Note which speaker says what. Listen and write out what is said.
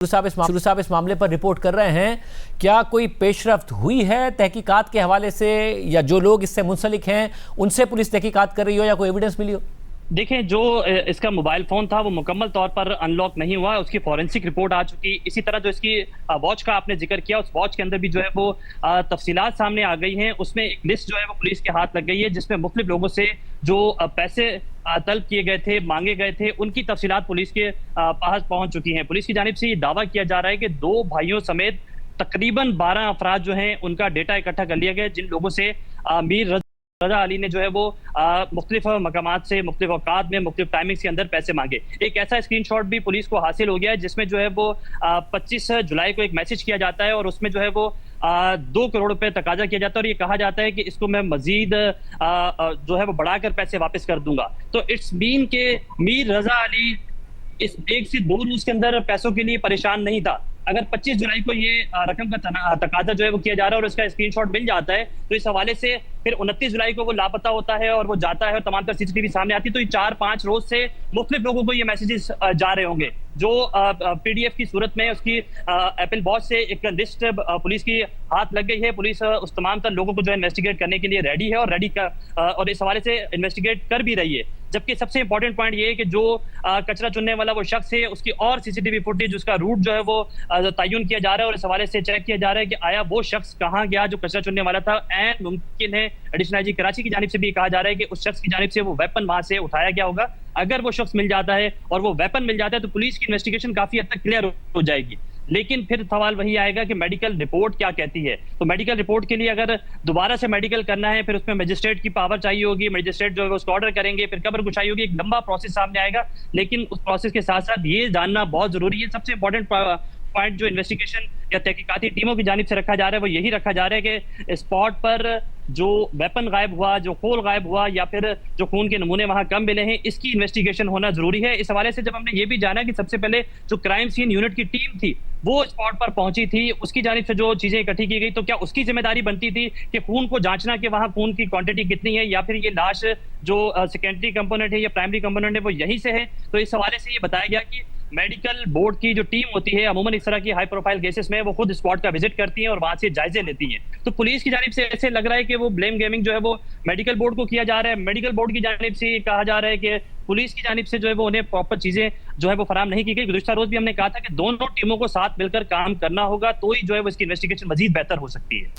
Speaker 1: शुरू साहब इस मामले पर रिपोर्ट कर रहे हैं, क्या कोई पेशरफ्त हुई है तहकीकात के हवाले से, या जो लोग इससे मुंसलिक हैं उनसे पुलिस तहकीकात कर रही हो, या कोई एविडेंस मिली हो?
Speaker 2: देखें, जो इसका मोबाइल फोन था वो मुकम्मल तौर पर अनलॉक नहीं हुआ, उसकी फॉरेंसिक रिपोर्ट आ चुकी। इसी तरह जो इसकी वॉच का आपने जिक्र किया, उस वॉच के अंदर भी जो है वो तफसीलात सामने आ गई हैं। उसमें एक लिस्ट जो है वो पुलिस के हाथ लग गई है, जिसमें मुख्तलिफ लोगों से जो पैसे तलब किए गए थे, मांगे गए थे, उनकी तफसीलात पुलिस के पास पहुंच चुकी हैं। पुलिस की जानिब से ये दावा किया जा रहा है कि 2 भाइयों समेत तकरीबन 12 अफराद जो हैं उनका डेटा इकट्ठा कर लिया गया, जिन लोगों से मीर रजा अली ने जो है वो मुख्तलिफ मकामात से मुख्तलिफ औकात में मुख्तलिफ टाइमिंग्स के अंदर पैसे मांगे। एक ऐसा स्क्रीनशॉट भी पुलिस को हासिल हो गया है, जिसमें जो है वो 25 जुलाई को एक मैसेज किया जाता है और उसमें जो है वो 2 करोड़ रुपए तकाजा किया जाता है और ये कहा जाता है कि इसको मैं मजीद जो है वो बढ़ाकर पैसे वापस कर दूंगा। तो इट्स मीन के मीर रजा अली इस 1 से 2 रोज के अंदर पैसों के लिए परेशान नहीं था। अगर 25 जुलाई को ये रकम का तकाजा जो है वो किया जा रहा है और उसका स्क्रीनशॉट मिल जाता है, तो इस हवाले से फिर 29 जुलाई को वो लापता होता है और वो जाता है और तमाम तर सीसीटीवी सामने आती है। तो ये 4-5 रोज से मुख्तलिफ लोगों को ये मैसेजेस जा रहे होंगे, जो पीडीएफ की सूरत में उसकी एप्पल वॉच से एक लिस्ट पुलिस की हाथ लग गई है। पुलिस उस तमाम तर लोगों को जो है इन्वेस्टिगेट करने के लिए रेडी है और इस हवाले से इन्वेस्टिगेट कर भी रही है। जबकि सबसे इंपॉर्टेंट पॉइंट ये है कि जो कचरा चुनने वाला वो शख्स है, उसकी और सीसीटीवी फुटेज, उसका रूट जो है वो तयन किया जा रहा है और इस हवाले से चेक किया जा रहा है कि आया वो शख्स कहाँ गया जो कचरा चुनने वाला था। एंड मुमकिन है एडिशनल आईजी कराची की जानिब से भी कहा जा रहा है कि उस शख्स की जानिब से वो वेपन वहां से उठाया गया होगा। अगर वो शख्स मिल जाता है और वो वेपन मिल जाता है तो पुलिस की इन्वेस्टिगेशन काफी हद तक क्लियर हो जाएगी। लेकिन फिर सवाल वही आएगा कि मेडिकल रिपोर्ट क्या कहती है। तो मेडिकल रिपोर्ट के लिए अगर दोबारा से मेडिकल करना है, फिर उसमें मजिस्ट्रेट की पावर चाहिए होगी, मजिस्ट्रेट जो है उसको ऑर्डर करेंगे, फिर कब्र कुशाई होगी, एक लंबा प्रोसेस सामने आएगा। लेकिन उस प्रोसेस के साथ साथ ये जानना बहुत जरूरी है, सबसे इंपॉर्टेंट पॉइंट जो इन्वेस्टिगेशन या तहकीकाती टीमों की जानिब से रखा जा रहा है वो यही रखा जा रहा है कि स्पॉट पर जो वेपन गायब हुआ, जो खोल गायब हुआ, या फिर जो खून के नमूने वहां कम मिले हैं, इसकी इन्वेस्टिगेशन होना जरूरी है। इस हवाले से जब हमने ये भी जाना कि सबसे पहले जो क्राइम सीन यूनिट की टीम थी वो स्पॉट पर पहुंची थी, उसकी जानिब से जो चीजें इकट्ठी की गई, तो क्या उसकी जिम्मेदारी बनती थी कि खून को जांचना कि वहां खून की क्वांटिटी कितनी है, या फिर ये लाश जो सेकेंडरी कंपोनेंट है या प्राइमरी कंपोनेंट है वो यहीं से है। तो इस हवाले से ये बताया गया कि मेडिकल बोर्ड की जो टीम होती है अमूमन इस तरह की हाई प्रोफाइल केसेस में वो खुद स्पॉट का विजिट करती हैं और वहां से जायजे लेती हैं। तो पुलिस की जानिब से ऐसे लग रहा है कि वो ब्लेम गेमिंग जो है वो मेडिकल बोर्ड को किया जा रहा है। मेडिकल बोर्ड की जानिब से कहा जा रहा है कि पुलिस की जानिब से जो है वो उन्हें प्रॉपर चीजें जो है वो फराहम नहीं की गई। गुज़िश्ता रोज भी हमने कहा था कि दोनों टीमों को साथ मिलकर काम करना होगा, तो ही जो है वो इसकी इन्वेस्टिगेशन मजीद बेहतर हो सकती है।